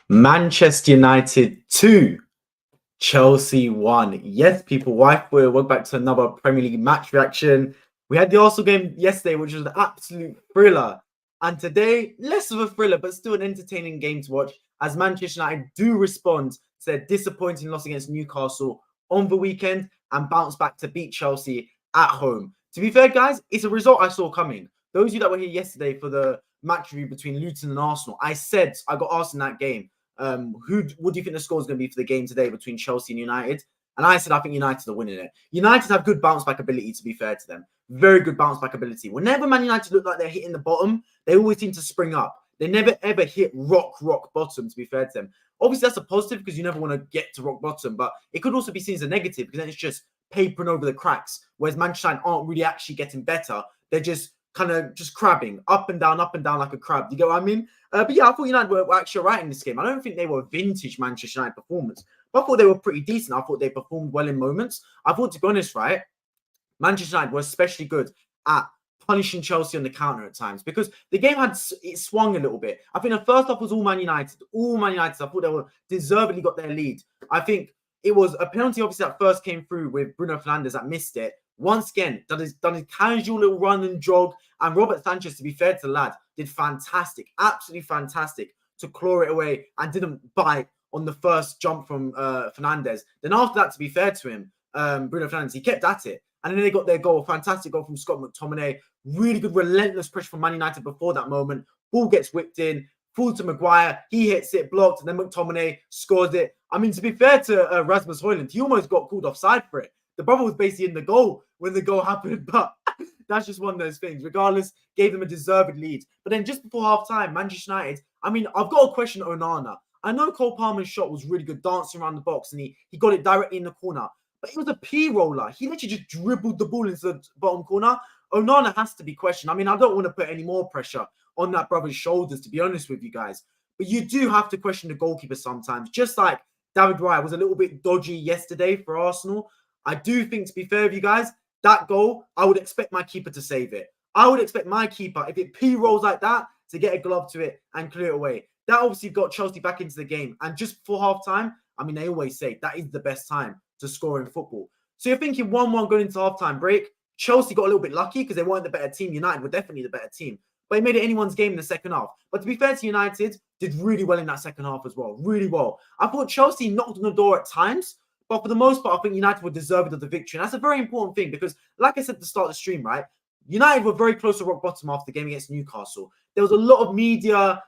Manchester United 2, Chelsea 1. Yes, people, welcome back to another Premier League match reaction. We had the Arsenal game yesterday, which was an absolute thriller. And today, less of a thriller, but still an entertaining game to watch, as Manchester United do respond to their disappointing loss against Newcastle on the weekend and bounce back to beat Chelsea at home. To be fair, guys, it's a result I saw coming. Those of you that were here yesterday for the match review between Luton and Arsenal, I got asked in that game, what do you think the score is going to be for the game today between Chelsea and United? And I said, I think United are winning it. United have good bounce back ability, to be fair to them. Very good bounce back ability. Whenever Man United look like they're hitting the bottom, they always seem to spring up. They never ever hit rock bottom, to be fair to them. Obviously, that's a positive because you never want to get to rock bottom, but it could also be seen as a negative because then it's just papering over the cracks. Whereas Manchester United aren't really actually getting better. They're just kind of just crabbing up and down like a crab. Do you get what I mean? But yeah, I thought United were actually all right in this game. I don't think they were vintage Manchester United performance, but I thought they were pretty decent. I thought they performed well in moments. I thought, to be honest, right, Manchester United were especially good at punishing Chelsea on the counter at times because the game it swung a little bit. I think the first half was all Man United. I thought they were deservedly got their lead. I think it was a penalty, obviously, that first came through with Bruno Fernandes that missed it. Once again, done his casual little run and jog. And Robert Sanchez, to be fair to the lad, did fantastic, absolutely fantastic to claw it away and didn't bite on the first jump from Fernandes. Then after that, to be fair to him, Bruno Fernandes, he kept at it. And then they got their goal, a fantastic goal from Scott McTominay. Really good, relentless pressure from Man United before that moment. Ball gets whipped in, full to Maguire. He hits it, blocked, and then McTominay scores it. I mean, to be fair to Rasmus Højlund, he almost got called offside for it. The brother was basically in the goal when the goal happened, but that's just one of those things. Regardless, gave them a deserved lead. But then just before half-time, Manchester United, I mean, I've got to question Onana. I know Cole Palmer's shot was really good, dancing around the box, and he got it directly in the corner. But it was a P-roller. He literally just dribbled the ball into the bottom corner. Onana has to be questioned. I mean, I don't want to put any more pressure on that brother's shoulders, to be honest with you guys. But you do have to question the goalkeeper sometimes. Just like David Raya was a little bit dodgy yesterday for Arsenal. I do think, to be fair with you guys, that goal, I would expect my keeper to save it. I would expect my keeper, if it P-rolls like that, to get a glove to it and clear it away. That obviously got Chelsea back into the game. And just before half-time, I mean, they always say that is the best time to score in football. So you're thinking 1-1 going into half-time break. Chelsea got a little bit lucky because they weren't the better team. United were definitely the better team. But it made it anyone's game in the second half. But to be fair to United, did really well in that second half as well. Really well. I thought Chelsea knocked on the door at times. But for the most part, I think United were deserving of the victory. And that's a very important thing because, like I said at the start of the stream, right? United were very close to rock bottom after the game against Newcastle. There was a lot of media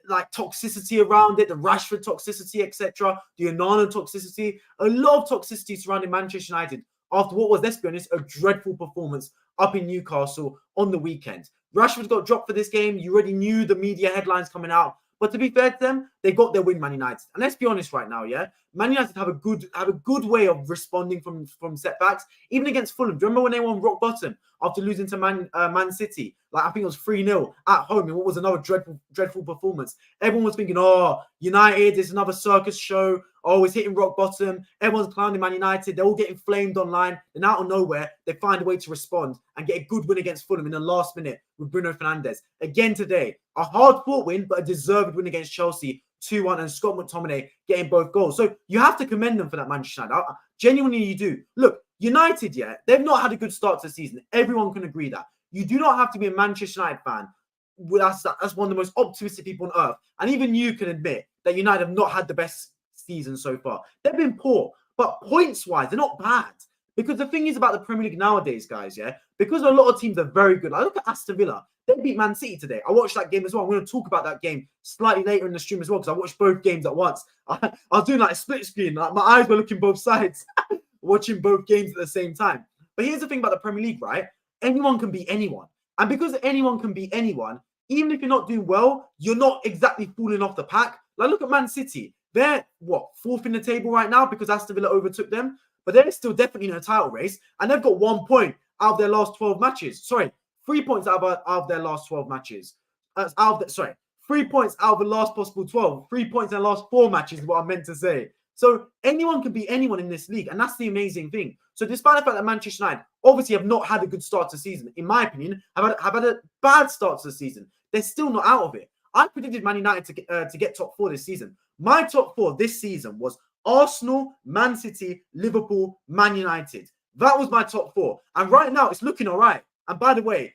toxicity around it, the Rashford toxicity, etc., the Onana toxicity, a lot of toxicity surrounding Manchester United after what was, let's be honest, a dreadful performance up in Newcastle on the weekend. Rashford got dropped for this game. You already knew the media headlines coming out. But to be fair to them, they got their win, Man United. And let's be honest right now, yeah? Man United have a good way of responding from setbacks, even against Fulham. Do you remember when they won rock bottom after losing to Man City? Like, I think it was 3-0 at home in what was another dreadful performance. Everyone was thinking, oh, United is another circus show. Oh, it's hitting rock bottom. Everyone's clowning Man United. They're all getting flamed online. Then out of nowhere, they find a way to respond and get a good win against Fulham in the last minute with Bruno Fernandes. Again today, a hard-fought win, but a deserved win against Chelsea, 2-1, and Scott McTominay getting both goals. So you have to commend them for that, Manchester United. Genuinely, you do. Look, United, yeah, they've not had a good start to the season. Everyone can agree that. You do not have to be a Manchester United fan. That's one of the most optimistic people on earth. And even you can admit that United have not had the best season so far. They've been poor, but points-wise, they're not bad. Because the thing is about the Premier League nowadays, guys, yeah, because a lot of teams are very good. Like, look at Aston Villa. They beat Man City today. I watched that game as well. I'm going to talk about that game slightly later in the stream as well because I watched both games at once. I was doing like a split screen. Like, my eyes were looking both sides, watching both games at the same time. But here's the thing about the Premier League, right? Anyone can beat anyone. And because anyone can beat anyone, even if you're not doing well, you're not exactly falling off the pack. Like, look at Man City. They're, fourth in the table right now because Aston Villa overtook them. But they're still definitely in a title race. And they've got 1 point out of their last 12 matches. Sorry, 3 points out of their last 12 matches. 3 points out of the last possible 12. 3 points in the last 4 matches is what I meant to say. So anyone can beat anyone in this league. And that's the amazing thing. So despite the fact that Manchester United obviously have not had a good start to the season, in my opinion, have had a bad start to the season, they're still not out of it. I predicted Man United to get top 4 this season. My top 4 this season was Arsenal, Man City, Liverpool, Man United. That was my top 4. And right now, it's looking all right. And by the way,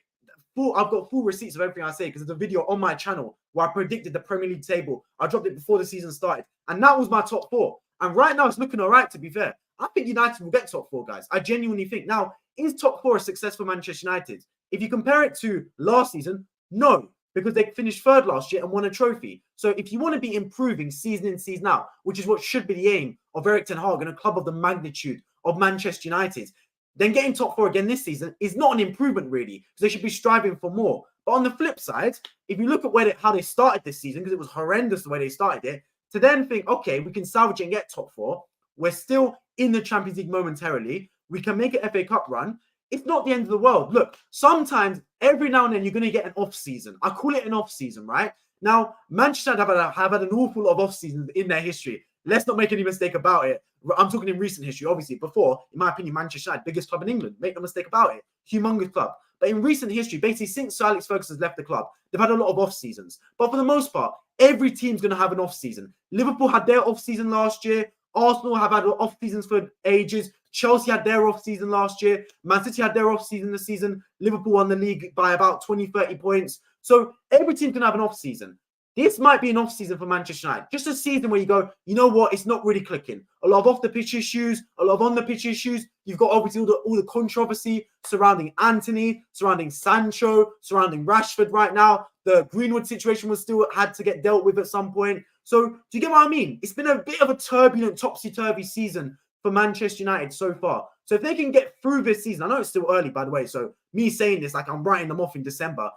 I've got full receipts of everything I say because there's a video on my channel where I predicted the Premier League table. I dropped it before the season started. And that was my top 4. And right now, it's looking all right, to be fair. I think United will get top 4, guys. I genuinely think. Now, is top 4 a success for Manchester United? If you compare it to last season, no, because they finished 3rd last year and won a trophy. So if you want to be improving season in, season out, which is what should be the aim of Erik ten Hag and a club of the magnitude of Manchester United, then getting top 4 again this season is not an improvement, really, because they should be striving for more. But on the flip side, if you look at how they started this season, because it was horrendous the way they started it, to then think, okay, we can salvage it and get top 4. We're still in the Champions League momentarily. We can make an FA Cup run. It's not the end of the world. Look, sometimes, every now and then, you're going to get an off season. I call it an off season, right? Now, Manchester United have had an awful lot of off seasons in their history. Let's not make any mistake about it. I'm talking in recent history, obviously. Before, in my opinion, Manchester United, biggest club in England. Make no mistake about it. Humongous club. But in recent history, basically since Sir Alex Ferguson's left the club, they've had a lot of off seasons. But for the most part, every team's going to have an off season. Liverpool had their off season last year. Arsenal have had off seasons for ages. Chelsea had their off season last year. Man City had their off season this season. Liverpool won the league by about 20, 30 points. So every team can have an off season. This might be an off season for Manchester United. Just a season where you go, you know what? It's not really clicking. A lot of off the pitch issues, a lot of on the pitch issues. You've got obviously all the controversy surrounding Antony, surrounding Sancho, surrounding Rashford right now. The Greenwood situation was still had to get dealt with at some point. So do you get what I mean? It's been a bit of a turbulent, topsy-turvy season for Manchester United so far. So if they can get through this season, I know it's still early, by the way. So me saying this like I'm writing them off in December,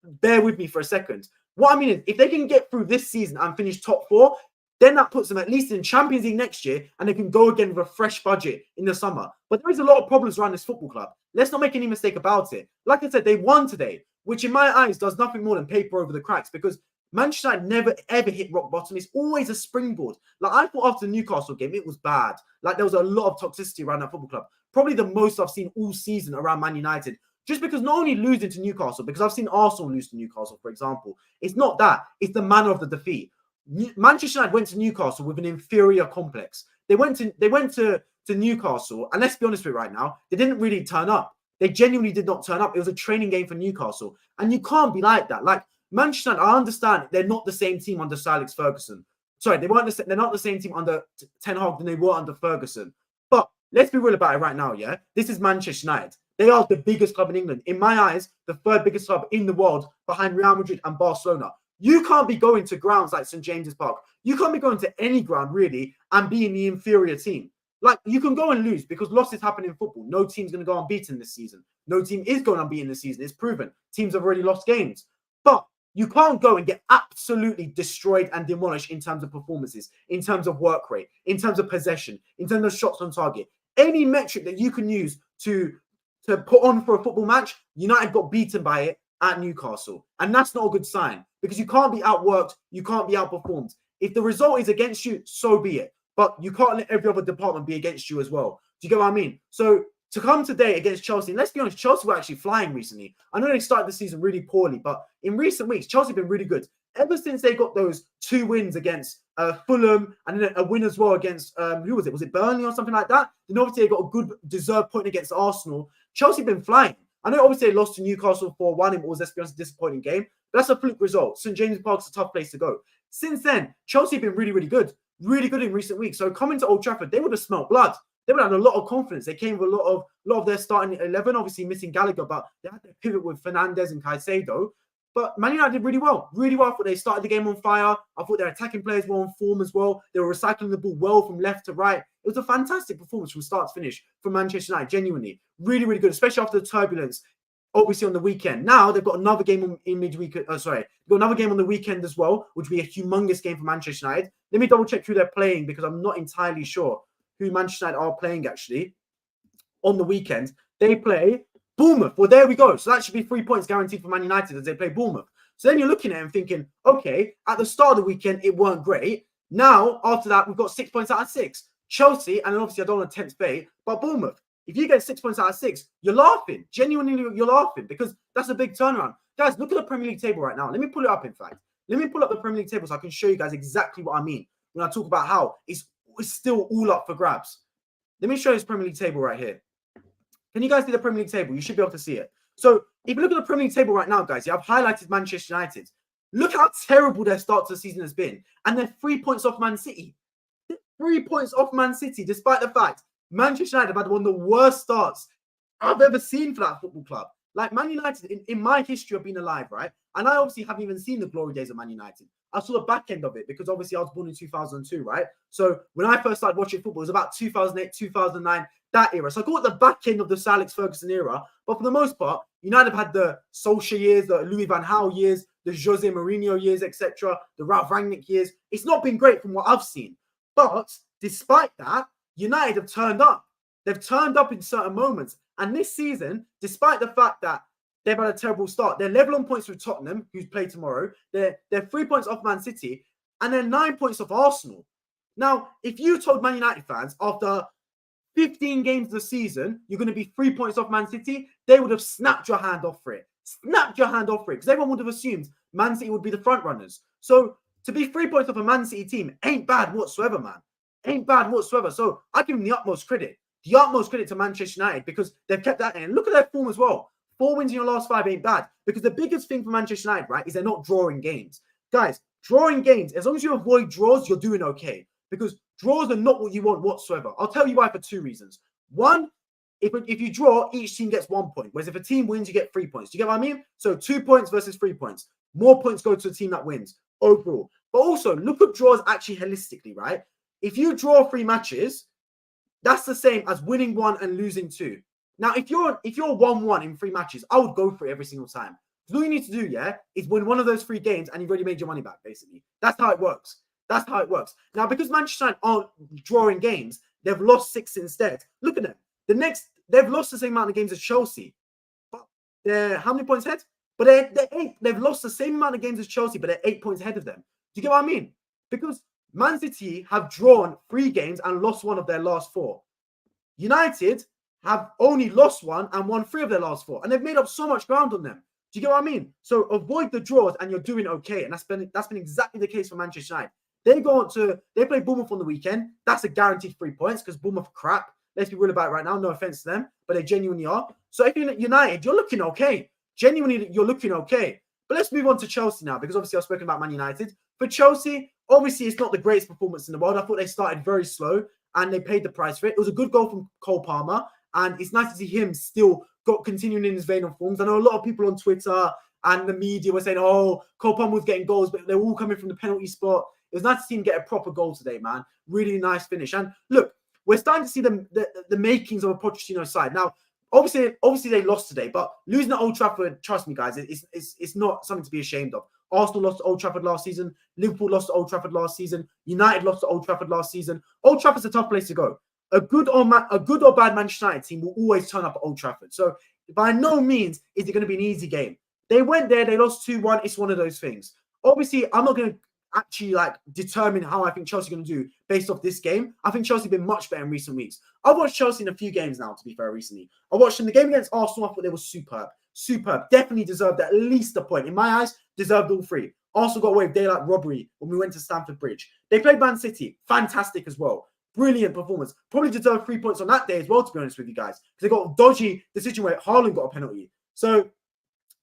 bear with me for a second. What I mean is, if they can get through this season and finish top 4, then that puts them at least in Champions League next year, and they can go again with a fresh budget in the summer. But there is a lot of problems around this football club. Let's not make any mistake about it. Like I said, they won today, which in my eyes does nothing more than paper over the cracks, because Manchester United never ever hit rock bottom. It's always a springboard. Like I thought after the Newcastle game, it was bad. Like there was a lot of toxicity around that football club. Probably the most I've seen all season around Man United. Just because not only losing to Newcastle, because I've seen Arsenal lose to Newcastle, for example. It's not that. It's the manner of the defeat. Manchester United went to Newcastle with an inferior complex. They went to Newcastle, and let's be honest with you right now, they didn't really turn up. They genuinely did not turn up. It was a training game for Newcastle. And you can't be like that. Like Manchester United, I understand they're not the same team under Sir Alex Ferguson. Sorry, they're not the same team under Ten Hag than they were under Ferguson. But let's be real about it right now, yeah? This is Manchester United. They are the biggest club in England. In my eyes, the 3rd biggest club in the world behind Real Madrid and Barcelona. You can't be going to grounds like St. James's Park. You can't be going to any ground, really, and being the inferior team. Like, you can go and lose because losses happen in football. No team's going to go unbeaten this season. No team is going unbeaten this season. It's proven. Teams have already lost games. But you can't go and get absolutely destroyed and demolished in terms of performances, in terms of work rate, in terms of possession, in terms of shots on target. Any metric that you can use to put on for a football match, United got beaten by it at Newcastle. And that's not a good sign because you can't be outworked. You can't be outperformed. If the result is against you, so be it. But you can't let every other department be against you as well. Do you get what I mean? So to come today against Chelsea, and let's be honest, Chelsea were actually flying recently. I know they started the season really poorly, but in recent weeks, Chelsea have been really good. Ever since they got those 2 wins against Fulham and then a win as well against, who was it? Was it Burnley or something like that? Then obviously they got a good deserved point against Arsenal. Chelsea have been flying. I know obviously they lost to Newcastle 4-1. It was, let's be honest, a disappointing game. But that's a fluke result. St. James's Park's a tough place to go. Since then, Chelsea have been really, really good. Really good in recent weeks. So coming to Old Trafford, they would have smelt blood. They would have had a lot of confidence. They came with a lot of their starting 11, obviously missing Gallagher, but they had to pivot with Fernandes and Caicedo. But Man United did really well. Really well. I thought they started the game on fire. I thought their attacking players were on form as well. They were recycling the ball well from left to right. It was a fantastic performance from start to finish from Manchester United, genuinely. Really, really good, especially after the turbulence, obviously on the weekend. Now they've got another game in midweek. They've got another game on the weekend as well, which will be a humongous game for Manchester United. Let me double check who they're playing because I'm not entirely sure who Manchester United are playing actually on the weekend. They play Bournemouth. Well, there we go. So that should be 3 points guaranteed for Man United as they play Bournemouth. So then you're looking at it and thinking, okay, at the start of the weekend, it weren't great. Now, after that, we've got 6 points out of 6. Chelsea, and then obviously I don't want to tempt fate, but Bournemouth. If you get 6 points out of 6, you're laughing. Genuinely, you're laughing because that's a big turnaround. Guys, look at the Premier League table right now. Let me pull it up, in fact. Let me pull up the Premier League table so I can show you guys exactly what I mean when I talk about how it's still all up for grabs. Let me show you this Premier League table right here. Can you guys see the Premier League table? You should be able to see it. So if you look at the Premier League table right now, guys, I've highlighted Manchester United. Look how terrible their start to the season has been. And they're 3 points off Man City. 3 points off Man City, despite the fact Manchester United have had one of the worst starts I've ever seen for that football club. Like Man United, in my history of being alive, right? And I obviously haven't even seen the glory days of Man United. I saw the back end of it because obviously I was born in 2002, right? So when I first started watching football, it was about 2008, 2009, that era. So I call it the back end of the Sir Alex Ferguson era. But for the most part, United have had the Solskjaer years, the Louis van Gaal years, the Jose Mourinho years, etc., the Ralph Rangnick years. It's not been great from what I've seen. But despite that, United have turned up. They've turned up in certain moments. And this season, despite the fact that they've had a terrible start, they're level on points with Tottenham, who's played tomorrow. They're 3 points off Man City, and they're 9 points off Arsenal. Now, if you told Man United fans after 15 games of the season, you're going to be 3 points off Man City, they would have snapped your hand off for it. Snapped your hand off for it. Because everyone would have assumed Man City would be the front runners. So to be 3 points off a Man City team ain't bad whatsoever, man. Ain't bad whatsoever. So I give them the utmost credit. The utmost credit to Manchester United because they've kept that in. Look at their form as well. 4 wins in your last 5 ain't bad. Because the biggest thing for Manchester United, right, is they're not drawing games. Guys, drawing games, as long as you avoid draws, you're doing okay. Because draws are not what you want whatsoever. I'll tell you why for 2 reasons. One, if you draw, each team gets 1 point. Whereas if a team wins, you get 3 points. Do you get what I mean? So 2 points versus 3 points. More points go to the team that wins overall. But also, look at draws actually holistically, right? If you draw 3 matches, that's the same as winning 1 and losing 2. Now, if you're 1-1 in 3 matches, I would go for it every single time. All you need to do, yeah, is win one of those 3 games and you've already made your money back, basically. That's how it works. That's how it works. Now, because Manchester United aren't drawing games, they've lost 6 instead. Look at them. They've lost the same amount of games as Chelsea. But they're how many points ahead? But they're 8. They've lost the same amount of games as Chelsea, but they're 8 points ahead of them. Do you get what I mean? Because Man City have drawn 3 games and lost 1 of their last 4. United have only lost 1 and won 3 of their last 4. And they've made up so much ground on them. Do you get what I mean? So avoid the draws and you're doing okay. And that's been exactly the case for Manchester United. They play Bournemouth on the weekend. That's a guaranteed 3 points because Bournemouth are crap. Let's be real about it right now. No offense to them, but they genuinely are. So if you're United, you're looking okay. Genuinely, you're looking okay. But let's move on to Chelsea now because obviously I've spoken about Man United. For Chelsea, obviously it's not the greatest performance in the world. I thought they started very slow and they paid the price for it. It was a good goal from Cole Palmer and it's nice to see him still continuing in his vein of forms. I know a lot of people on Twitter and the media were saying, oh, Cole Palmer was getting goals, but they were all coming from the penalty spot. It was nice to see him get a proper goal today, man. Really nice finish. And look, we're starting to see the makings of a Pochettino side. Now, obviously they lost today, but losing at Old Trafford, trust me, guys, it's not something to be ashamed of. Arsenal lost to Old Trafford last season. Liverpool lost to Old Trafford last season. United lost to Old Trafford last season. Old Trafford's a tough place to go. A good or bad Manchester United team will always turn up at Old Trafford. So by no means is it going to be an easy game. They went there, they lost 2-1. It's one of those things. Obviously, I'm not going to actually determine how I think Chelsea are going to do based off this game. I think Chelsea have been much better in recent weeks. I've watched Chelsea in a few games now, to be fair, recently. I watched them the game against Arsenal. I thought they were superb. Superb. Definitely deserved at least a point. In my eyes, deserved all 3. Arsenal got away with daylight robbery when we went to Stamford Bridge. They played Man City. Fantastic as well. Brilliant performance. Probably deserved 3 points on that day as well, to be honest with you guys. Because they got a dodgy decision where Haaland got a penalty. So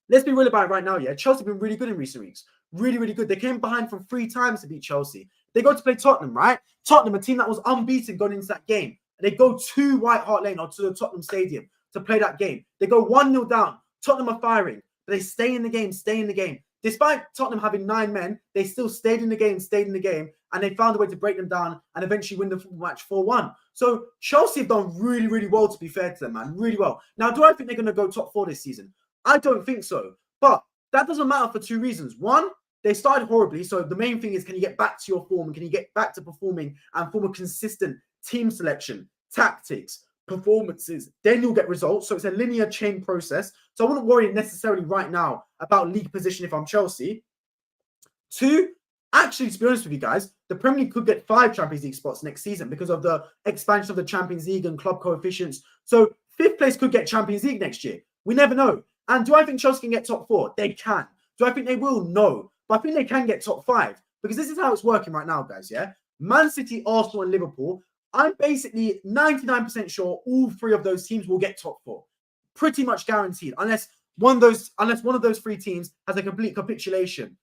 let's be real about it right now, yeah. Chelsea have been really good in recent weeks. Really, really good. They came behind from 3 times to beat Chelsea. They go to play Tottenham, right? Tottenham, a team that was unbeaten going into that game. They go to White Hart Lane or to the Tottenham Stadium to play that game. They go 1-0 down. Tottenham are firing, but they stay in the game, Despite Tottenham having 9 men, they still stayed in the game, and they found a way to break them down and eventually win the match 4-1. So Chelsea have done really, really well, to be fair to them, man. Really well. Now, do I think they're going to go top 4 this season? I don't think so. But that doesn't matter for 2 reasons. One, they started horribly. So the main thing is, can you get back to your form? And can you get back to performing and form a consistent team selection, tactics, performances? Then you'll get results. So it's a linear chain process. So I wouldn't worry necessarily right now about league position if I'm Chelsea. 2, actually, to be honest with you guys, the Premier League could get 5 Champions League spots next season because of the expansion of the Champions League and club coefficients. So 5th place could get Champions League next year. We never know. And do I think Chelsea can get top 4? They can. Do I think they will? No. but I think they can get top 5 because this is how it's working right now, guys. Yeah, Man City, Arsenal, and Liverpool. I'm basically 99% sure all 3 of those teams will get top 4, pretty much guaranteed, unless one of those 3 teams has a complete capitulation.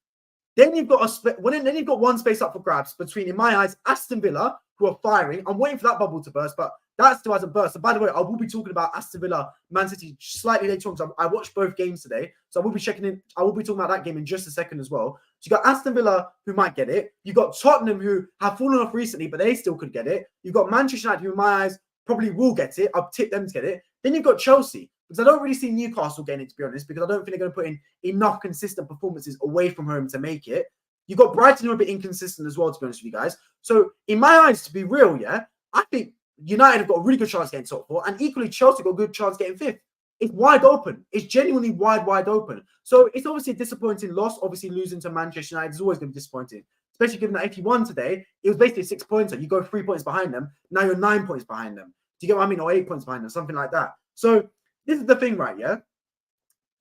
Then you've got then you've got one space up for grabs between, in my eyes, Aston Villa, who are firing. I'm waiting for that bubble to burst, but that still hasn't burst. And by the way, I will be talking about Aston Villa, Man City slightly later on because I watched both games today. So I will be checking in. I will be talking about that game in just a second as well. So you got Aston Villa, who might get it. You got Tottenham, who have fallen off recently, but they still could get it. You've got Manchester United, who in my eyes probably will get it. I'll tip them to get it. Then you've got Chelsea, because I don't really see Newcastle getting it, to be honest, because I don't think they're going to put in enough consistent performances away from home to make it. You've got Brighton, who are a bit inconsistent as well, to be honest with you guys. So in my eyes, to be real, yeah, I think United have got a really good chance getting top 4, and equally Chelsea got a good chance getting 5th. It's wide open. It's genuinely wide open. So it's obviously a disappointing loss. Obviously, losing to Manchester United is always going to be disappointing, especially given that if you won today, it was basically a 6-pointer. You go 3 points behind them. Now you're 9 points behind them. Do you get what I mean? Or 8 points behind them, something like that. So this is the thing, right? Yeah.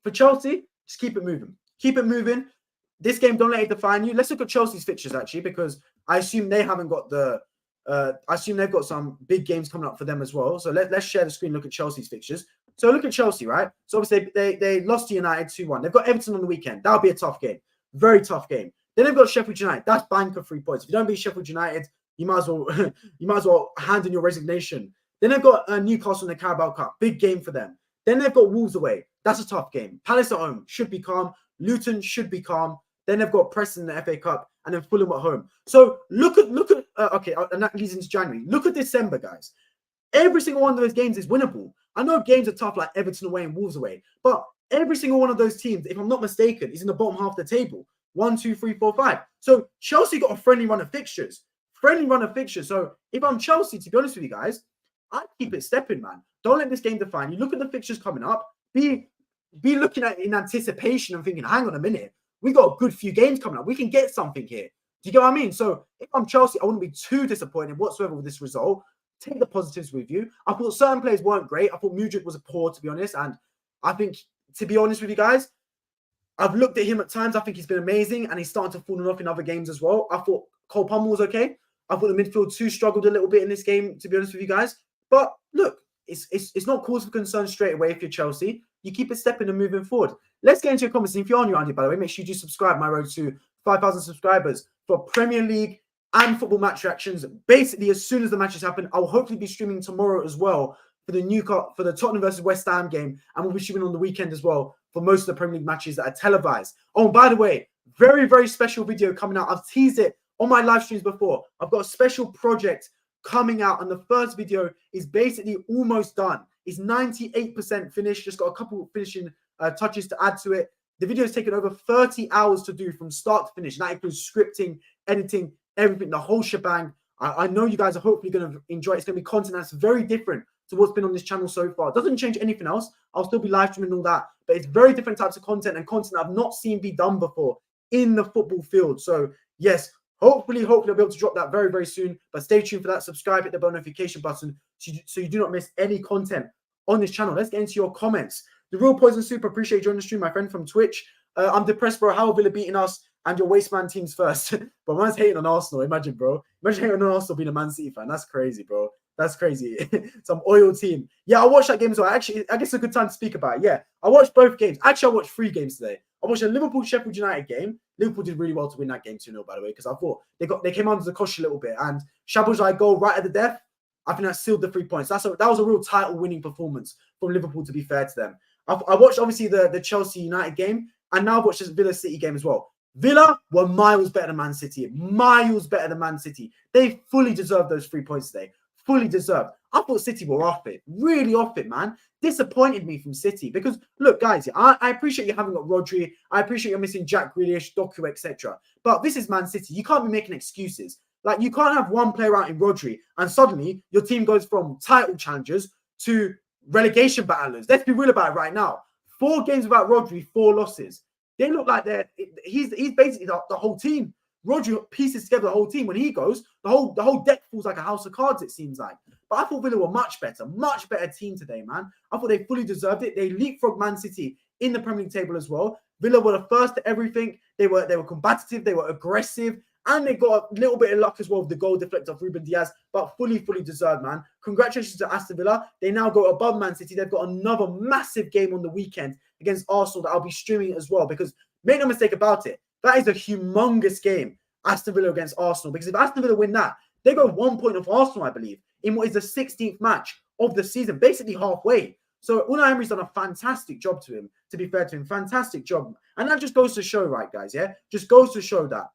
For Chelsea, just keep it moving. Keep it moving. This game, don't let it define you. Let's look at Chelsea's fixtures, actually, because I assume they haven't got the... I assume they've got some big games coming up for them as well. So let's share the screen, look at Chelsea's fixtures. So look at Chelsea, right? So obviously they lost to United 2-1. They've got Everton on the weekend. That'll be a tough game. Very tough game. Then they've got Sheffield United. That's banker 3 points. If you don't beat Sheffield United, you might as well hand in your resignation. Then they've got Newcastle in the Carabao Cup. Big game for them. Then they've got Wolves away. That's a tough game. Palace at home. Should be calm. Luton should be calm. Then they've got Preston in the FA Cup, and then Fulham at home. So look at okay, and that leads into January. Look at December, guys. Every single one of those games is winnable. I know games are tough, like Everton away and Wolves away, but every single one of those teams, if I'm not mistaken, is in the bottom half of the table. 1, 2, 3, 4, 5. So Chelsea got a friendly run of fixtures. So if I'm Chelsea, to be honest with you guys, I'd keep it stepping, man. Don't let this game define you. Look at the fixtures coming up. Be looking at it in anticipation and thinking, hang on a minute. We got a good few games coming up. We can get something here. Do you get what I mean? So if I'm Chelsea, I wouldn't be too disappointed whatsoever with this result. Take the positives with you. I thought certain players weren't great. I thought Midweek was poor, to be honest. And I think, to be honest with you guys, I've looked at him at times. I think he's been amazing, and he's starting to fall off in other games as well. I thought Cole Palmer was okay. I thought the midfield too struggled a little bit in this game, to be honest with you guys. But look, it's not cause for concern straight away if you're Chelsea. You keep it stepping and moving forward. Let's get into your comments. And if you're on your Andy, by the way, make sure you do subscribe. My road to 5,000 subscribers for Premier League and football match reactions. Basically, as soon as the matches happen, I'll hopefully be streaming tomorrow as well for the Tottenham versus West Ham game, and we'll be streaming on the weekend as well for most of the Premier League matches that are televised. Oh, and by the way, very, very special video coming out. I've teased it on my live streams before. I've got a special project coming out, and the first video is basically almost done. It's 98% finished. Just got a couple of finishing touches to add to it. The video has taken over 30 hours to do from start to finish. And that includes scripting, editing, everything, the whole shebang. I know you guys are hopefully going to enjoy it. It's going to be content that's very different to what's been on this channel so far. It doesn't change anything else. I'll still be live streaming all that. But it's very different types of content, and content I've not seen be done before in the football field. So, yes, hopefully I'll be able to drop that very, very soon. But stay tuned for that. Subscribe, hit the bell notification button so you do not miss any content on this channel. Let's get into your comments. The Real Poison Super, appreciate you joining the stream, my friend from Twitch. I'm depressed, bro. How are Villa beating us and your wasteman teams first? But man's hating on Arsenal. Imagine, bro. Imagine hating on Arsenal being a Man City fan. That's crazy, bro. That's crazy. Some oil team. Yeah, I watched that game as well. Actually, I guess it's a good time to speak about it. Yeah, I watched both games. Actually, I watched 3 games today. I watched a Liverpool-Sheffield United game. Liverpool did really well to win that game 2-0, by the way, because I thought they came under the cosh a little bit. And Shabuzai goal right at the death, I think that sealed the 3 points. That was a real title-winning performance from Liverpool, to be fair to them. I watched, obviously, the Chelsea United game, and now I've watched this Villa City game as well. Villa were miles better than Man City. Miles better than Man City. They fully deserved those 3 points today. Fully deserved. I thought City were off it. Really off it, man. Disappointed me from City. Because, look, guys, I appreciate you haven't got Rodri. I appreciate you're missing Jack Grealish, Doku, etc. But this is Man City. You can't be making excuses. Like, you can't have one player out in Rodri and suddenly your team goes from title challengers to relegation battlers. Let's be real about it right now. 4 games without Rodri, 4 losses. They look like he's basically the whole team. Rodri pieces together the whole team. When he goes, the whole deck falls like a house of cards, it seems like. But I thought Villa were much better team today, man. I thought they fully deserved it. They leapfrogged Man City in the Premier League table as well. Villa were the first to everything. They were combative, they were aggressive, and they got a little bit of luck as well with the goal deflect of Ruben Diaz, but fully deserved, man. Congratulations to Aston Villa. They now go above Man City. They've got another massive game on the weekend against Arsenal that I'll be streaming as well, because make no mistake about it, that is a humongous game, Aston Villa against Arsenal, because if Aston Villa win that, they go 1 point off Arsenal, I believe, in what is the 16th match of the season, basically halfway. So Unai Emery's done a fantastic job to him, to be fair to him. Fantastic job. And that just goes to show, right, guys, yeah? Just goes to show that,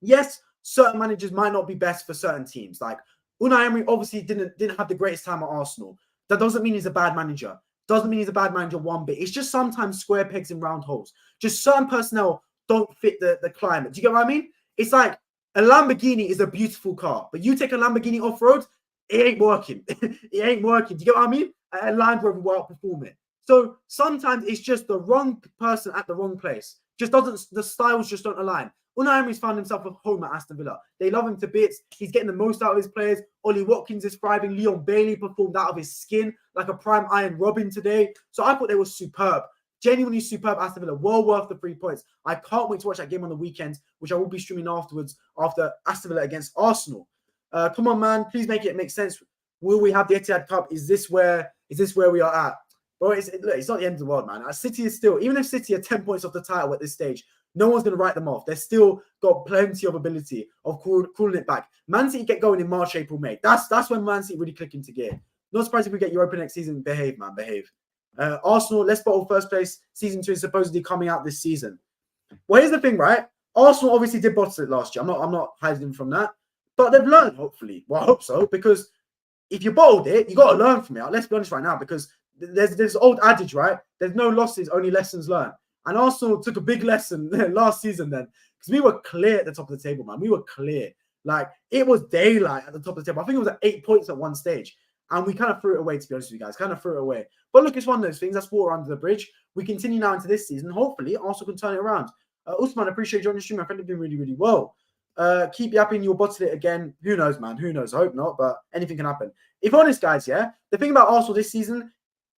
yes, certain managers might not be best for certain teams. Like, Unai Emery obviously didn't have the greatest time at Arsenal. That doesn't mean he's a bad manager. Doesn't mean he's a bad manager one bit. It's just sometimes square pegs in round holes. Just certain personnel don't fit the climate. Do you get what I mean? It's like a Lamborghini is a beautiful car, but you take a Lamborghini off-road, it ain't working. It ain't working. Do you get what I mean? A Land Rover will outperform it. So sometimes it's just the wrong person at the wrong place. The styles just don't align. Unai Emery's found himself a home at Aston Villa. They love him to bits. He's getting the most out of his players. Ollie Watkins is thriving. Leon Bailey performed out of his skin like a prime Iron Robin today. So I thought they were superb. Genuinely superb Aston Villa. Well worth the 3 points. I can't wait to watch that game on the weekend, which I will be streaming afterwards after Aston Villa against Arsenal. Come on, man. Please make it make sense. Will we have the Etihad Cup? Is this where we are at? Bro, it's not the end of the world, man. City is still, even if City are 10 points off the title at this stage, no one's going to write them off. They've still got plenty of ability of cooling it back. Man City get going in March, April, May. That's when Man City really click into gear. Not surprised if we get Europa next season. Behave, man. Behave. Arsenal, let's bottle first place. Season 2 is supposedly coming out this season. Well, here's the thing, right? Arsenal obviously did bottle it last year. I'm not hiding from that. But they've learned, hopefully. Well, I hope so, because if you bottled it, you got to learn from it. Let's be honest right now, because there's this old adage, right? There's no losses, only lessons learned. And Arsenal took a big lesson last season then, because we were clear at the top of the table, man. We were clear. Like, it was daylight at the top of the table. I think it was at 8 points at one stage. And we kind of threw it away, to be honest with you guys. Kind of threw it away. But look, it's one of those things. That's water under the bridge. We continue now into this season. Hopefully, Arsenal can turn it around. Usman, I appreciate you joining the stream. My friend has been really, really well. Keep yapping, you'll bottle it again. Who knows, man? Who knows? I hope not, but anything can happen. If honest, guys, yeah, the thing about Arsenal this season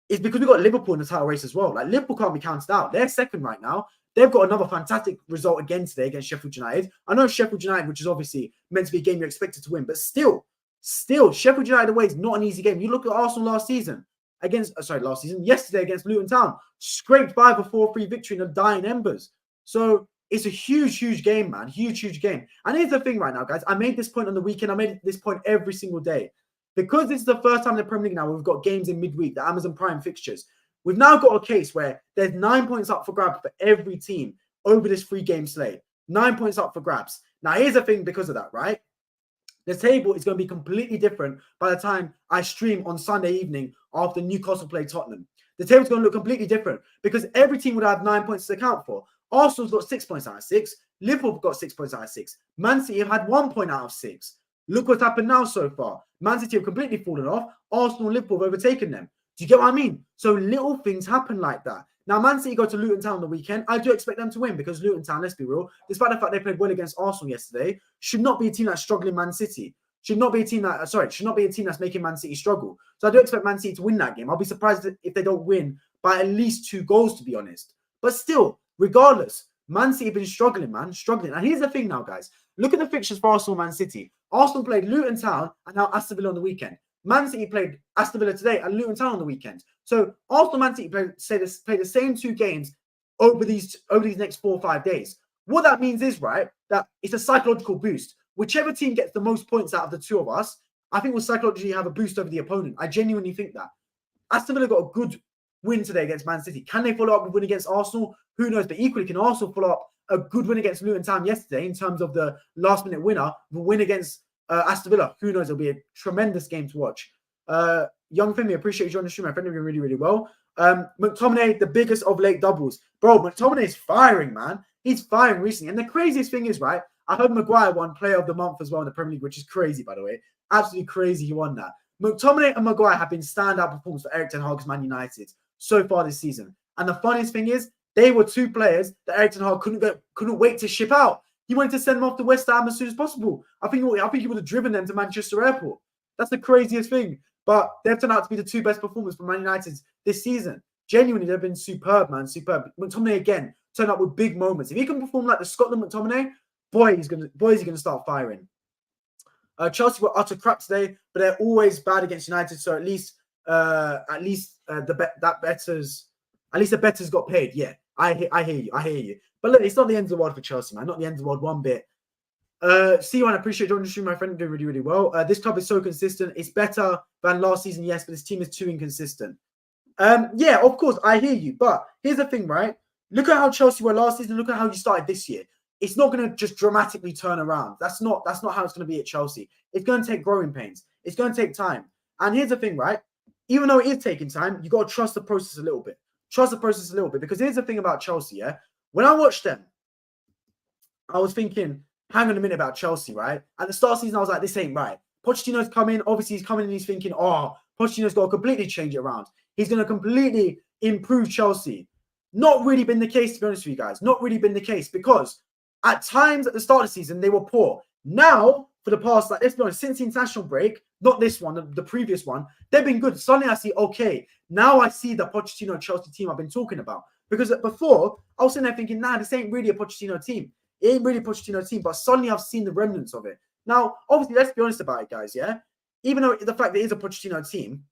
is because we've got Liverpool in the title race as well. Like, Liverpool can't be counted out. They're second right now. They've got another fantastic result again today against Sheffield United. I know Sheffield United, which is obviously meant to be a game you're expected to win, but still, Sheffield United away is not an easy game. You look at Arsenal yesterday against Luton Town, scraped by a 4-3 victory in the dying embers. So it's a huge game, man. Huge game. And here's the thing right now, guys. I made this point on the weekend. I made this point every single day. Because this is the first time in the Premier League now we've got games in midweek, the Amazon Prime fixtures. We've now got a case where there's 9 points up for grabs for every team over this 3-game slate. 9 points up for grabs. Now, here's the thing because of that, right? The table is going to be completely different by the time I stream on Sunday evening after Newcastle play Tottenham. The table's going to look completely different because every team would have 9 points to account for. Arsenal's got 6 points out of 6. Liverpool have got 6 points out of 6. Man City have had 1 point out of 6. Look what's happened now so far. Man City have completely fallen off. Arsenal and Liverpool have overtaken them. Do you get what I mean? So little things happen like that. Now, Man City go to Luton Town on the weekend. I do expect them to win because Luton Town, let's be real, despite the fact they played well against Arsenal yesterday, should not be a team that's struggling Man City. Should not be a team that's making Man City struggle. So I do expect Man City to win that game. I'll be surprised if they don't win by at least 2 goals, to be honest. But still, regardless, Man City have been struggling, man. Struggling. And here's the thing now, guys. Look at the fixtures for Arsenal Man City. Arsenal played Luton Town and now Aston Villa on the weekend. Man City played Aston Villa today and Luton Town on the weekend. So Arsenal Man City play the same 2 games over these next 4 or 5 days. What that means is, right, that it's a psychological boost. Whichever team gets the most points out of the 2 of us, I think will psychologically have a boost over the opponent. I genuinely think that. Aston Villa got a good win today against Man City. Can they follow up with a win against Arsenal? Who knows? But equally, can Arsenal follow up a good win against Luton Town yesterday in terms of the last-minute winner, the win against Aston Villa? Who knows? It'll be a tremendous game to watch. Young Femi, appreciate you joining the stream. My friend, doing really, really well. McTominay, the biggest of late doubles. Bro, McTominay is firing, man. He's firing recently. And the craziest thing is, right, I heard Maguire won Player of the Month as well in the Premier League, which is crazy, by the way. Absolutely crazy he won that. McTominay and Maguire have been standout performers for Erik ten Hag's Man United so far this season. And the funniest thing is, they were 2 players that Erik ten Hag couldn't wait to ship out. He wanted to send them off to West Ham as soon as possible. I think he would have driven them to Manchester Airport. That's the craziest thing. But they've turned out to be the 2 best performers for Man United this season. Genuinely, they've been superb, man. Superb. McTominay, again, turn up with big moments. If he can perform like the Scotland McTominay, boy, he's gonna start firing. Chelsea were utter crap today, but they're always bad against United. So at least the betters got paid. Yeah, I hear you. But look, it's not the end of the world for Chelsea, man. Not the end of the world one bit. C1, I appreciate joining the stream, my friend. Doing really, really well. This club is so consistent. It's better than last season, yes, but this team is too inconsistent. Yeah, of course, I hear you. But here's the thing, right? Look at how Chelsea were last season. Look at how you started this year. It's not going to just dramatically turn around. That's not how it's going to be at Chelsea. It's going to take growing pains. It's going to take time. And here's the thing, right? Even though it is taking time, you got to trust the process a little bit. Trust the process a little bit. Because here's the thing about Chelsea, yeah? When I watched them, I was thinking, hang on a minute about Chelsea, right? At the start of the season, I was like, this ain't right. Pochettino's coming. Obviously, he's coming and he's thinking, oh, Pochettino's got to completely change it around. He's going to completely improve Chelsea. Not really been the case, to be honest with you guys. Not really been the case because at times at the start of the season, they were poor. Now, for the past, like, let's be honest, since the international break, not this one, the previous one, they've been good. Suddenly I see, okay, now I see the Pochettino Chelsea team I've been talking about. Because before, I was sitting there thinking, nah, this ain't really a Pochettino team. It ain't really a Pochettino team, but suddenly I've seen the remnants of it. Now, obviously, let's be honest about it, guys, yeah? Even though the fact that it is a Pochettino team,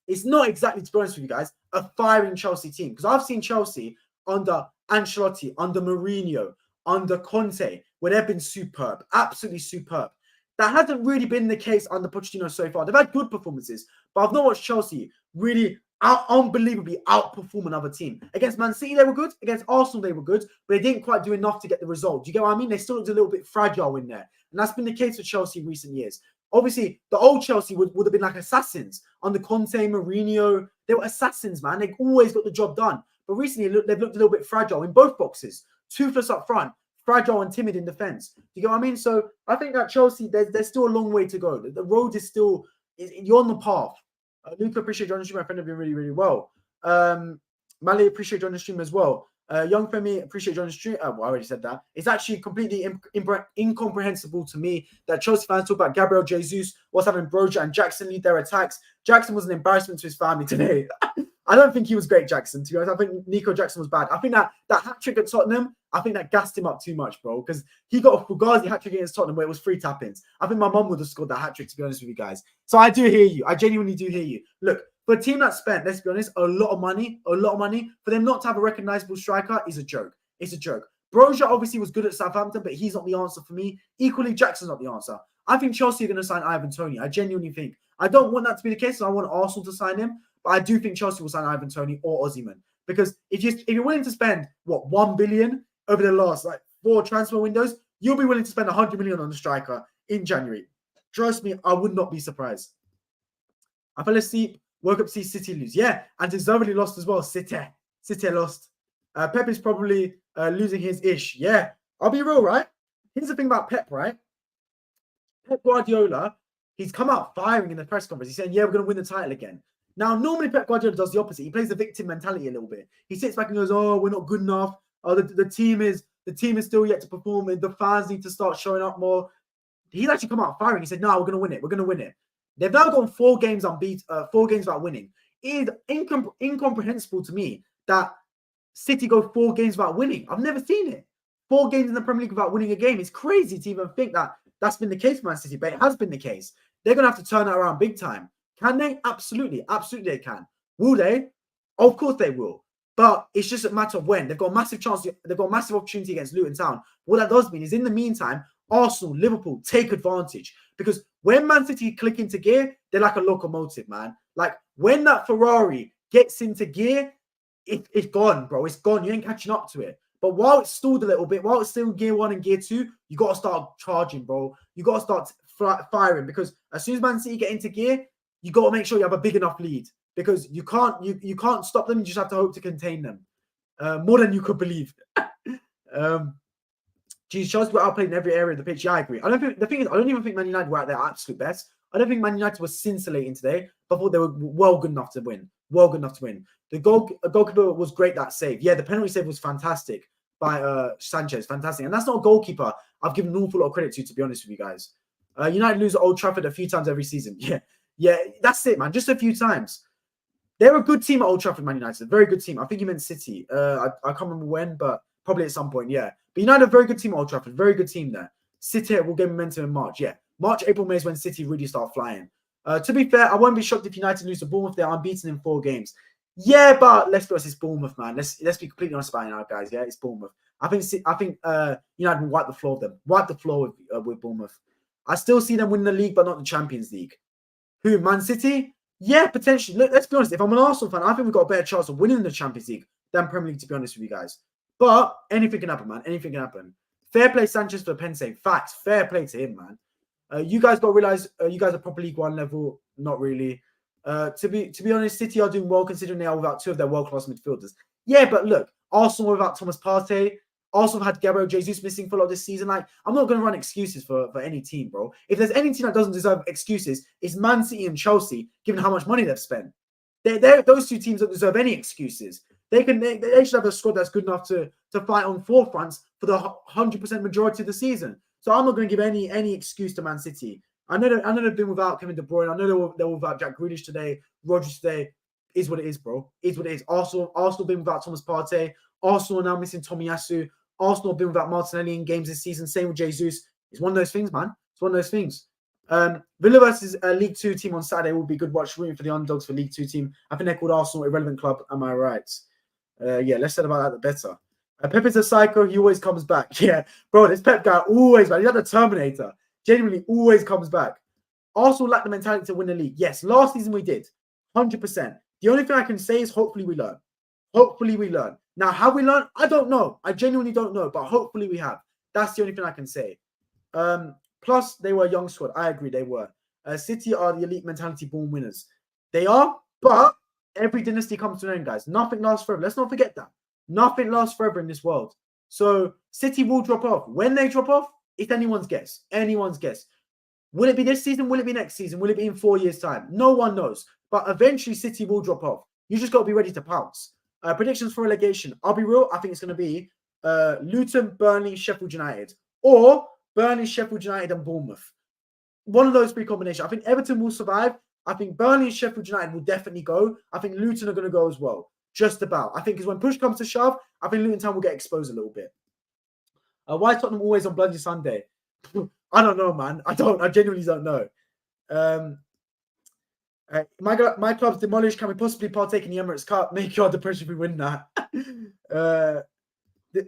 it's not exactly, to be honest with you guys, a firing Chelsea team. Because I've seen Chelsea under Ancelotti, under Mourinho, under Conte, where they've been superb, absolutely superb. That hasn't really been the case under Pochettino so far. They've had good performances, but I've not watched Chelsea really unbelievably outperform another team. Against Man City, they were good. Against Arsenal, they were good, but they didn't quite do enough to get the result. Do you get what I mean? They still looked a little bit fragile in there. And that's been the case with Chelsea in recent years. Obviously, the old Chelsea would have been like assassins. Under Conte, Mourinho, they were assassins, man. They've always got the job done. But recently, they've looked a little bit fragile in both boxes. Toothless up front, fragile and timid in defense. Do you get what I mean? So I think that Chelsea, there's still a long way to go. The road is still, you're on the path. Luca, appreciate you on the stream. My friend have been really, really well. Mali, appreciate you on the stream as well. Young Femi, appreciate you on the stream. Well, I already said that. It's actually completely incomprehensible to me that Chelsea fans talk about Gabriel Jesus, what's having Broja and Jackson lead their attacks. Jackson was an embarrassment to his family today. I don't think he was great, Jackson, to be honest. I think Nico Jackson was bad. I think that hat-trick at Tottenham, I think that gassed him up too much, bro, because he got a Fugazi hat-trick against Tottenham where it was 3 tap-ins. I think my mum would have scored that hat-trick, to be honest with you guys. So I do hear you. I genuinely do hear you. Look, for a team that spent, let's be honest, a lot of money, for them not to have a recognizable striker is a joke. It's a joke. Broja obviously was good at Southampton, but he's not the answer for me. Equally, Jackson's not the answer. I think Chelsea are going to sign Ivan Toney. I genuinely think. I don't want that to be the case. So I want Arsenal to sign him. But I do think Chelsea will sign Ivan Toney or Osimhen. Because if you're willing to spend, what, $1 billion over the last 4 transfer windows, you'll be willing to spend $100 million on a striker in January. Trust me, I would not be surprised. I fell asleep, woke up to see City lose. Yeah, and deservedly lost as well. City lost. Pep is probably losing his ish. Yeah, I'll be real, right? Here's the thing about Pep, right? Pep Guardiola, he's come out firing in the press conference. He's saying, yeah, we're going to win the title again. Now, normally Pep Guardiola does the opposite. He plays the victim mentality a little bit. He sits back and goes, oh, we're not good enough. Oh, the team is still yet to perform. The fans need to start showing up more. He's actually come out firing. He said, no, we're going to win it. We're going to win it. They've now gone 4 games unbeaten, 4 games without winning. It is incomprehensible to me that City go 4 games without winning. I've never seen it. 4 games in the Premier League without winning a game. It's crazy to even think that that's been the case for Man City, but it has been the case. They're going to have to turn that around big time. Can they? Absolutely. Absolutely they can. Will they? Of course they will. But it's just a matter of when. They've got a massive chance. They've got a massive opportunity against Luton Town. What that does mean is in the meantime, Arsenal, Liverpool take advantage. Because when Man City click into gear, they're like a locomotive, man. Like when that Ferrari gets into gear, it's gone, bro. It's gone. You ain't catching up to it. But while it's stalled a little bit, while it's still gear 1 and gear 2, you got to start charging, bro. You got to start firing. Because as soon as Man City get into gear, you got to make sure you have a big enough lead because you can't stop them. You just have to hope to contain them more than you could believe. Chelsea were outplayed in every area of the pitch. Yeah, I agree. The thing is, I don't even think Man United were at their absolute best. I don't think Man United was scintillating today, but I thought they were well good enough to win. The goalkeeper was great, that save. Yeah, the penalty save was fantastic by Sanchez. Fantastic. And that's not a goalkeeper I've given an awful lot of credit to be honest with you guys. United lose at Old Trafford a few times every season. Yeah, that's it, man. Just a few times. They're a good team at Old Trafford, Man United. A very good team. I think you meant City. I can't remember when, but probably at some point, yeah. But United, a very good team at Old Trafford. Very good team there. City will get momentum in March, yeah. March, April, May is when City really start flying. To be fair, I won't be shocked if United lose to Bournemouth. They're unbeaten in 4 games. Yeah, but let's be honest, it's Bournemouth, man. Let's be completely honest about it now, guys. Yeah, it's Bournemouth. I think United will wipe the floor of them. Wipe the floor with Bournemouth. I still see them win the league, but not the Champions League. Who? Man City? Yeah, potentially. Look, let's be honest. If I'm an Arsenal fan, I think we've got a better chance of winning the Champions League than Premier League, to be honest with you guys. But anything can happen, man. Anything can happen. Fair play, Sanchez, for pen save. Facts. Fair play to him, man. You guys got to realize you guys are proper League One level. Not really. To be honest, City are doing well considering they are without 2 of their world-class midfielders. Yeah, but look, Arsenal without Thomas Partey. Arsenal had Gabriel Jesus missing for a lot of this season. Like, I'm not going to run excuses for any team, bro. If there's any team that doesn't deserve excuses, it's Man City and Chelsea, given how much money they've spent. Those 2 teams don't deserve any excuses. They should have a squad that's good enough to fight on forefronts for the 100% majority of the season. So I'm not going to give any excuse to Man City. I know they've been without Kevin De Bruyne. I know they were without Jack Grealish today, Rodgers today. Is what it is, bro. Is what it is. Arsenal been without Thomas Partey. Arsenal are now missing Tomiyasu. Arsenal have been without Martinelli in games this season. Same with Jesus. It's one of those things, man. It's one of those things. Villa versus a League 2 team on Saturday will be good watch. Rooting for the underdogs for League 2 team. I think they're called Arsenal Irrelevant Club. Am I right? Yeah, less said about that, the better. Pep is a psycho. He always comes back. Yeah, bro, this Pep guy always, man. He's like the Terminator. Genuinely always comes back. Arsenal lack the mentality to win the league. Yes, last season we did. 100%. The only thing I can say is hopefully we learn. Hopefully we learn. Now, have we learned? I don't know. I genuinely don't know, but hopefully we have. That's the only thing I can say. Plus, they were a young squad. I agree, they were. City are the elite mentality born winners. They are, but every dynasty comes to an end, guys. Nothing lasts forever. Let's not forget that. Nothing lasts forever in this world. So City will drop off. When they drop off, it's anyone's guess. Anyone's guess. Will it be this season? Will it be next season? Will it be in 4 years' time? No one knows. But eventually, City will drop off. You just got to be ready to pounce. Predictions for relegation. I'll be real. I think it's going to be Luton, Burnley, Sheffield United. Or Burnley, Sheffield United, and Bournemouth. One of those 3 combinations. I think Everton will survive. I think Burnley and Sheffield United will definitely go. I think Luton are going to go as well. Just about. I think because when push comes to shove, I think Luton Town will get exposed a little bit. Why is Tottenham always on Bloody Sunday? I don't know, man. I genuinely don't know. My club's demolished. Can we possibly partake in the Emirates Cup? Make your depression if we win that.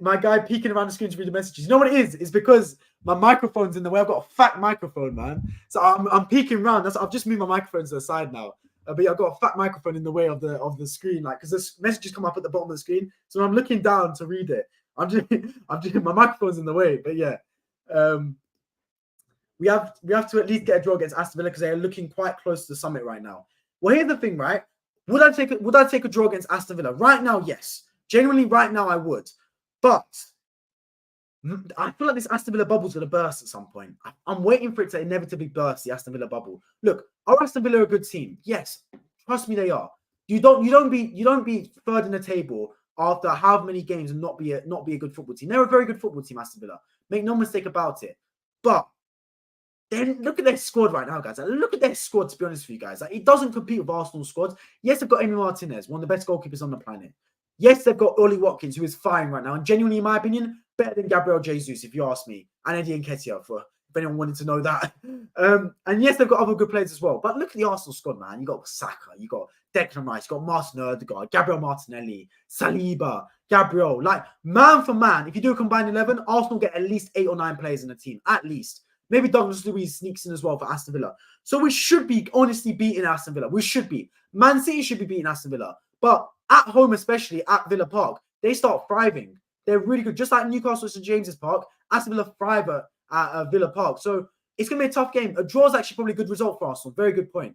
My guy peeking around the screen to read the messages. You know what it is? It's because my microphone's in the way. I've got a fat microphone, man. So I'm peeking around. I've just moved my microphone to the side now. But yeah, I've got a fat microphone in the way of the screen, like because the messages come up at the bottom of the screen. So when I'm looking down to read it, I'm just my microphone's in the way. But yeah, we have to at least get a draw against Aston Villa because they are looking quite close to the summit right now. Well, here's the thing, right? Would I take a draw against Aston Villa right now? Yes, genuinely, right now I would. But I feel like this Aston Villa bubble's going to burst at some point. I'm waiting for it to inevitably burst, the Aston Villa bubble. Look, are Aston Villa a good team? Yes, trust me, they are. You don't be third in the table after how many games and not be a good football team. They're a very good football team, Aston Villa. Make no mistake about it. But then look at their squad right now, guys. Like, look at their squad, to be honest with you guys. Like, it doesn't compete with Arsenal's squad. Yes, they've got Emi Martinez, one of the best goalkeepers on the planet. Yes, they've got Ollie Watkins, who is fine right now. And genuinely, in my opinion, better than Gabriel Jesus, if you ask me. And Eddie Nketiah, if anyone wanted to know that. And yes, they've got other good players as well. But look at the Arsenal squad, man. You got Saka, you got Declan Rice, you got Martin Odegaard, Gabriel Martinelli, Saliba, Gabriel. Like, man for man, if you do a combined 11, Arsenal get at least 8 or 9 players in the team. At least. Maybe Douglas Luiz sneaks in as well for Aston Villa. So we should be honestly beating Aston Villa. We should be. Man City should be beating Aston Villa. But at home, especially at Villa Park, they start thriving. They're really good. Just like Newcastle St James's Park, Aston Villa thrive at Villa Park. So it's going to be a tough game. A draw is actually probably a good result for Arsenal. Very good point.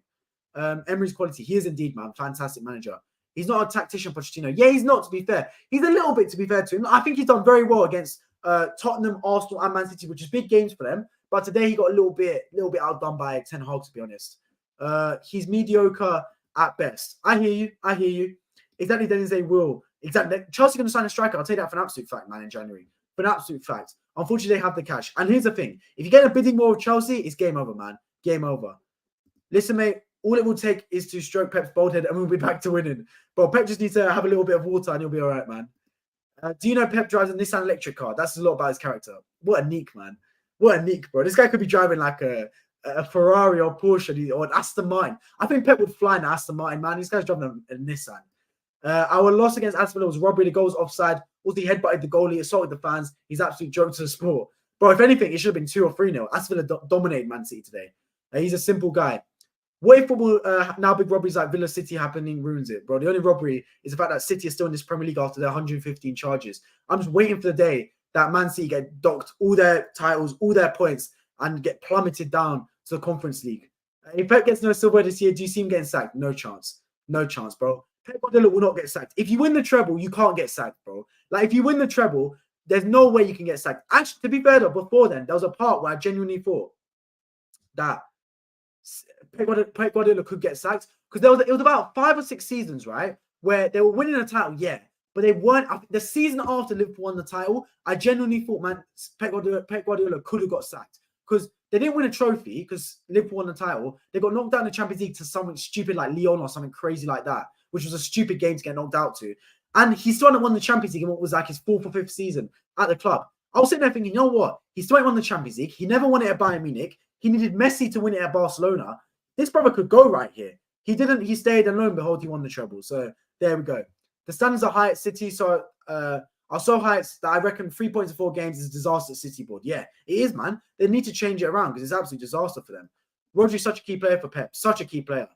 Emery's quality. He is indeed, man. Fantastic manager. He's not a tactician, Pochettino. Yeah, he's not, to be fair. He's a little bit, to be fair to him. I think he's done very well against Tottenham, Arsenal, and Man City, which is big games for them. But today he got a little bit outdone by Ten Hag, to be honest. He's mediocre at best. I hear you. Exactly, then they will. Exactly. Chelsea are going to sign a striker. I'll tell you that for an absolute fact, man, in January. For an absolute fact. Unfortunately, they have the cash. And here's the thing. If you get a bidding war with Chelsea, it's game over, man. Game over. Listen, mate, All it will take is to stroke Pep's bald head and we'll be back to winning. But Pep just needs to have a little bit of water and he'll be all right, man. Do you know Pep drives a Nissan electric car? That's a lot about his character. What a neek, man. What a neek, bro. This guy could be driving like a Ferrari or Porsche or an Aston Martin. I think Pep would fly an Aston Martin, man. This guy's driving a Nissan. Our loss against Aston Villa was robbery. The goal was offside. Also, he headbutted the goalie, assaulted the fans. He's absolute joke to the sport. Bro, if anything, it should have been 2 or 3-0. Aston Villa dominated Man City today. He's a simple guy. What if football, now big robberies like Villa City happening ruins it, bro? The only robbery is the fact that City is still in this Premier League after their 115 charges. I'm just waiting for the day that Man City get docked all their titles, all their points, and get plummeted down to the Conference League. If Pep gets no silverware this year, do you see him getting sacked? No chance. No chance, bro. Pep Guardiola will not get sacked. If you win the treble, you can't get sacked, bro. Like, if you win the treble, there's no way you can get sacked. Actually, to be fair, though, before then, there was a part where I genuinely thought that Pep Guardiola could get sacked because it was about 5 or 6 seasons, right, where they were winning a title, yeah, but they weren't. The season after Liverpool won the title, I genuinely thought, man, Pep Guardiola could have got sacked because they didn't win a trophy because Liverpool won the title. They got knocked out in the Champions League to something stupid like Lyon or something crazy like that, which was a stupid game to get knocked out to. And he still hadn't won the Champions League in what was like his 4th or 5th season at the club. I was sitting there thinking, you know what? He still ain't won the Champions League. He never won it at Bayern Munich. He needed Messi to win it at Barcelona. This brother could go right here. He didn't. He stayed, and lo and behold, he won the treble. So there we go. The standards are high at City, so are so high that I reckon 3 points in 4 games is a disaster at City board. Yeah, it is, man. They need to change it around because it's absolute disaster for them. Rodri's such a key player for Pep. Such a key player.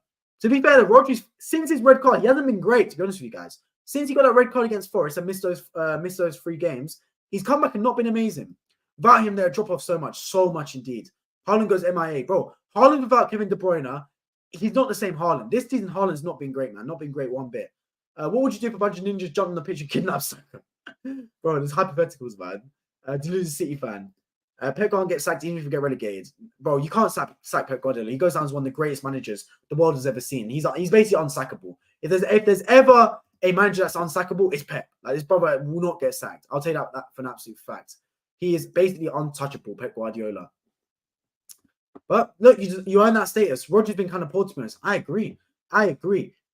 To be fair, Rodri's since his red card, he hasn't been great. To be honest with you guys, since he got that red card against Forest and missed those 3 games, he's come back and not been amazing. Without him, they'll drop off so much indeed. Haaland goes MIA, bro. Haaland without Kevin De Bruyne, he's not the same Haaland. This season, Haaland's not been great, man. Not been great one bit. What would you do if a bunch of ninjas jumped on the pitch and kidnapped Sancar? Bro, there's hypotheticals, man. Do you lose a City fan? Pep can't get sacked even if you get relegated. Bro, you can't sack Pep Guardiola. He goes down as one of the greatest managers the world has ever seen. He's basically unsackable. If there's ever a manager that's unsackable, it's Pep. Like, this brother will not get sacked. I'll tell you that for an absolute fact. He is basically untouchable, Pep Guardiola. But look, you earn that status. Rodri's been kind of poor, to be honest. I agree.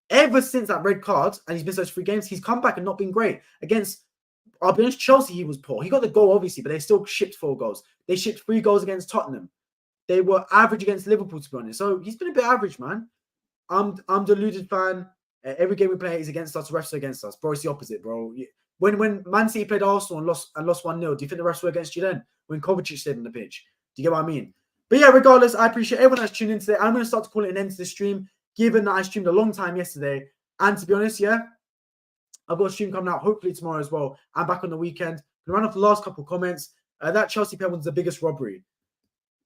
Ever since that red card and he's missed those 3 games, he's come back and not been great. Against, I'll be honest, Chelsea, he was poor. He got the goal, obviously, but they still shipped 4 goals. They shipped 3 goals against Tottenham. They were average against Liverpool, to be honest. So he's been a bit average, man. I'm deluded fan. Every game we play is against us. Refs are against us. Bro, it's the opposite, bro. When Man City played Arsenal and lost 1-0, do you think the refs were against you then? When Kovacic stayed on the pitch? Do you get what I mean? But yeah, regardless, I appreciate everyone that's tuned in today. I'm going to start to call it an end to the stream, given that I streamed a long time yesterday. And to be honest, yeah, I've got a stream coming out hopefully tomorrow as well. I'm back on the weekend. I'm going to run off the last couple of comments. That Chelsea Pep one's the biggest robbery.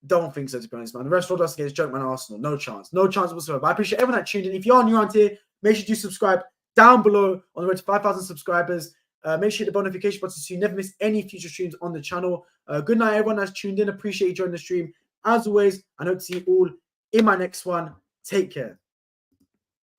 Don't think so, to be honest, man. The rest of us against Jokeman Arsenal. No chance. No chance whatsoever. But I appreciate everyone that tuned in. If you are new around here, make sure you subscribe down below on the road to 5,000 subscribers. Make sure you hit the notification button so you never miss any future streams on the channel. Good night, everyone that's tuned in. Appreciate you joining the stream. As always, I hope to see you all in my next one. Take care.